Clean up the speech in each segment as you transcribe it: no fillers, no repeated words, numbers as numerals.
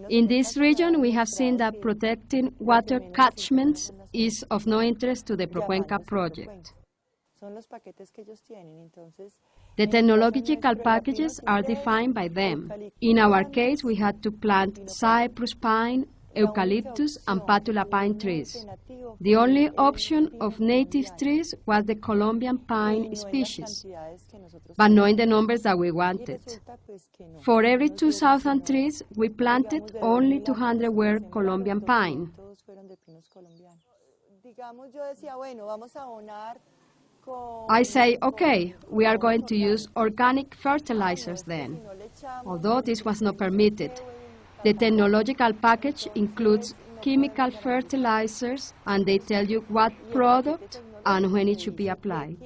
In this region, we have seen that protecting water catchments is of no interest to the Procuenca project. The technological packages are defined by them. In our case, we had to plant cypress pine, eucalyptus, and patula pine trees. The only option of native trees was the Colombian pine species, but not in the numbers that we wanted. For every 2,000 trees we planted, only 200 were Colombian pine. I say, okay, we are going to use organic fertilizers then, although this was not permitted. The technological package includes chemical fertilizers, and they tell you what product and when it should be applied.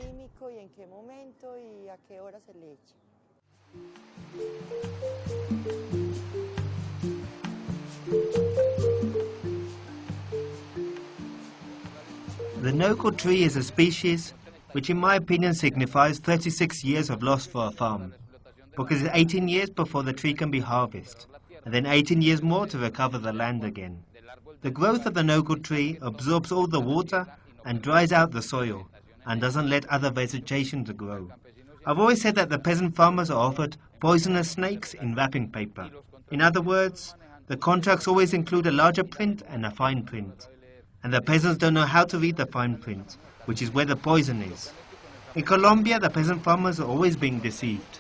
The no-good tree is a species which in my opinion signifies 36 years of loss for a farm, because it's 18 years before the tree can be harvested, and then 18 years more to recover the land again. The growth of the no-good tree absorbs all the water and dries out the soil, and doesn't let other vegetation to grow. I've always said that the peasant farmers are offered poisonous snakes in wrapping paper. In other words, the contracts always include a larger print and a fine print, and the peasants don't know how to read the fine print, which is where the poison is. In Colombia, the peasant farmers are always being deceived.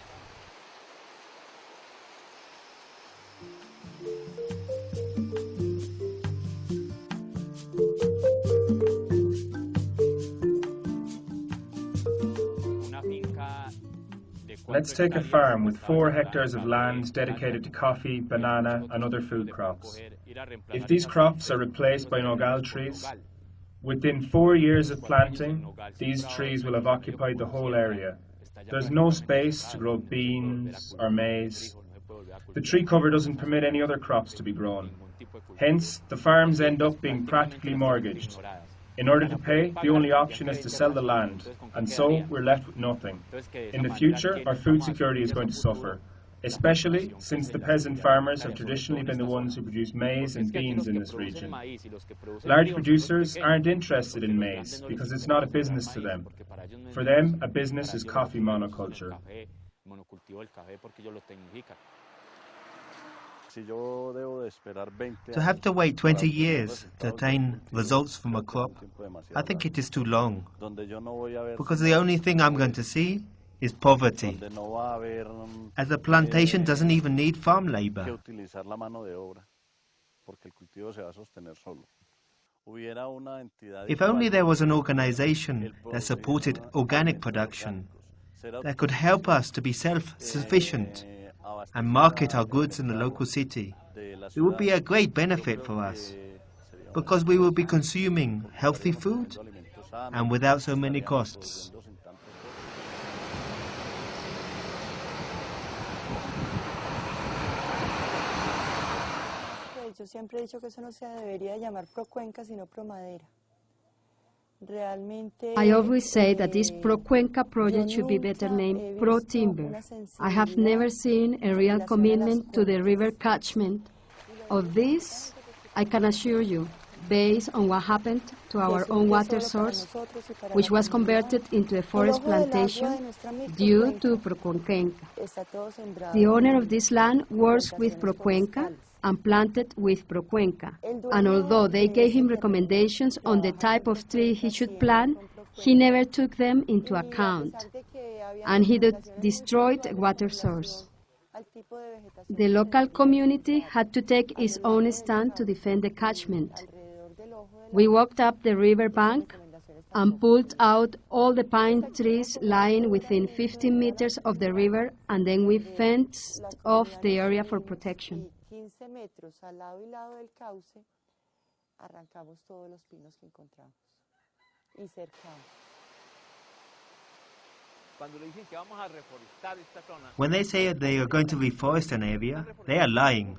Let's take a farm with 4 hectares of land dedicated to coffee, banana and other food crops. If these crops are replaced by nogal trees, within 4 years of planting, these trees will have occupied the whole area. There's no space to grow beans or maize. The tree cover doesn't permit any other crops to be grown. Hence, the farms end up being practically mortgaged. In order to pay, the only option is to sell the land, and so we're left with nothing. In the future, our food security is going to suffer, especially since the peasant farmers have traditionally been the ones who produce maize and beans in this region. Large producers aren't interested in maize because it's not a business to them. For them, a business is coffee monoculture. To have to wait 20 years to attain results from a crop, I think it is too long, because the only thing I'm going to see is poverty, as the plantation doesn't even need farm labor. If only there was an organization that supported organic production, that could help us to be self-sufficient and market our goods in the local city, it would be a great benefit for us, because we will be consuming healthy food and without so many costs. Yo siempre he dicho que eso no se debería llamar Procuenca, sino Promadera. I always say that this Procuenca project should be better named Pro Timber. I have never seen a real commitment to the river catchment. Of this, I can assure you, based on what happened to our own water source, which was converted into a forest plantation due to Procuenca. The owner of this land works with Procuenca and planted with Procuenca, and although they gave him recommendations on the type of tree he should plant, he never took them into account, and he destroyed a water source. The local community had to take its own stand to defend the catchment. We walked up the river bank and pulled out all the pine trees lying within 15 meters of the river, and then we fenced off the area for protection. 15 metros al lado y lado del cauce, arrancamos todos los pinos que encontramos y cercamos. When they say they are going to reforest an area, they are lying.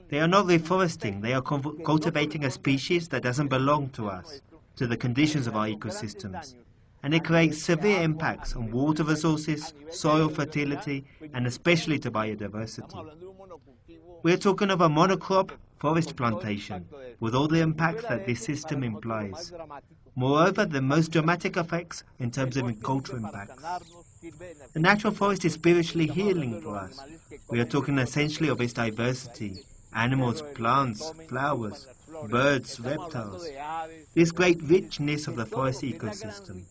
They are not reforesting, they are cultivating a species that doesn't belong to us, to the conditions of our ecosystems. And it creates severe impacts on water resources, soil fertility, and especially to biodiversity. We're talking of a monocrop forest plantation, with all the impacts that this system implies. Moreover, the most dramatic effects in terms of cultural impacts. The natural forest is spiritually healing for us. We are talking essentially of its diversity: animals, plants, flowers, birds, reptiles. This great richness of the forest ecosystem.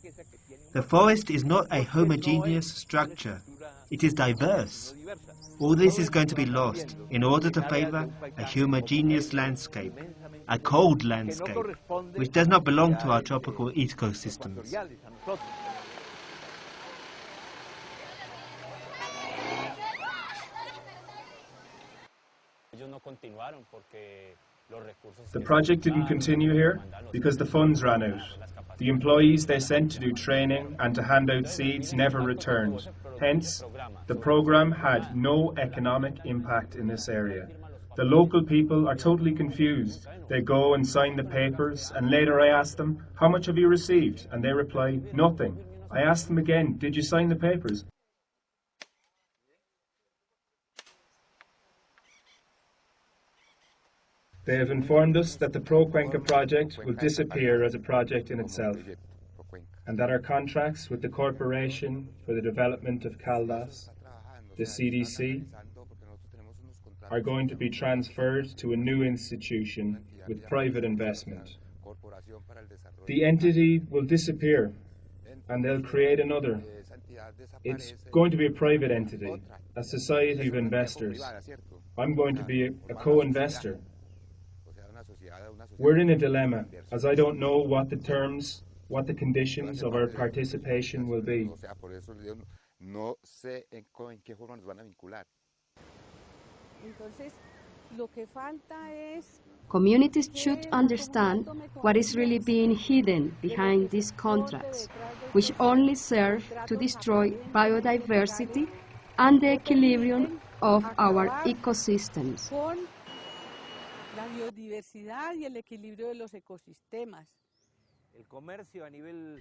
The forest is not a homogeneous structure. It is diverse. All this is going to be lost in order to favor a homogeneous landscape, a cold landscape, which does not belong to our tropical ecosystems. The project didn't continue here because the funds ran out. The employees they sent to do training and to hand out seeds never returned. Hence, the program had no economic impact in this area. The local people are totally confused. They go and sign the papers, and later I ask them, "How much have you received?" And they reply, "Nothing." I ask them again, "Did you sign the papers?" They have informed us that the Pro-Cuenca project will disappear as a project in itself, and that our contracts with the Corporation for the Development of Caldas, the CDC, are going to be transferred to a new institution with private investment. The entity will disappear, and they'll create another. It's going to be a private entity, a society of investors. I'm going to be a co-investor. We're in a dilemma, as I don't know what the terms, what the conditions of our participation will be. Communities should understand what is really being hidden behind these contracts, which only serve to destroy biodiversity and the equilibrium of our ecosystems. La biodiversidad y el equilibrio de los ecosistemas.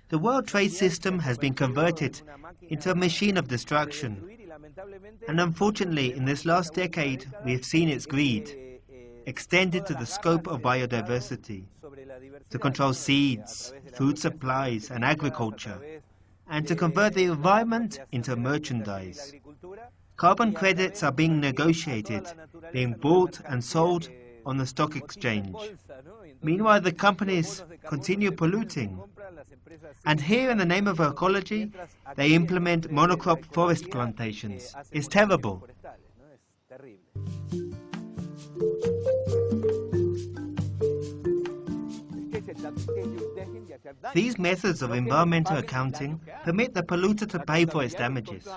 The world trade system has been converted into a machine of destruction. And unfortunately, in this last decade, we have seen its greed extended to the scope of biodiversity, to control seeds, food supplies, and agriculture, and to convert the environment into merchandise. Carbon credits are being negotiated, being bought and sold on the stock exchange. Meanwhile, the companies continue polluting. And here, in the name of ecology, they implement monocrop forest plantations. It's terrible. These methods of environmental accounting permit the polluter to pay for its damages.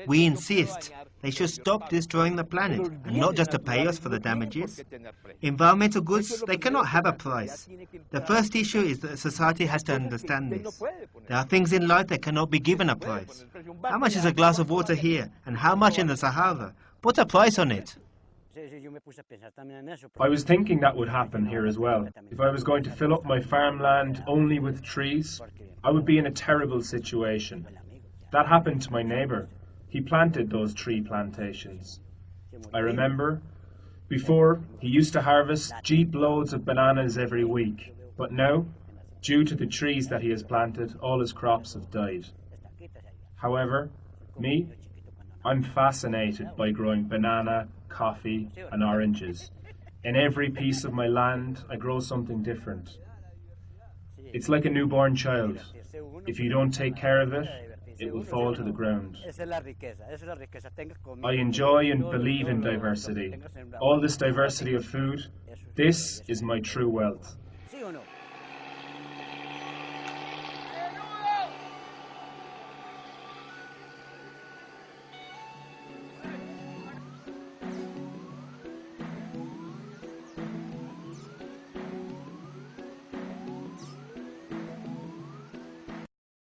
We insist they should stop destroying the planet, and not just to pay us for the damages. Environmental goods, they cannot have a price. The first issue is that society has to understand this. There are things in life that cannot be given a price. How much is a glass of water here, and how much in the Sahara? Put a price on it. I was thinking that would happen here as well. If I was going to fill up my farmland only with trees, I would be in a terrible situation. That happened to my neighbour. He planted those tree plantations. I remember, before, he used to harvest jeep loads of bananas every week. But now, due to the trees that he has planted, all his crops have died. However, me, I'm fascinated by growing banana, coffee, and oranges. In every piece of my land, I grow something different. It's like a newborn child. If you don't take care of it, it will fall to the ground. I enjoy and believe in diversity. All this diversity of food, this is my true wealth.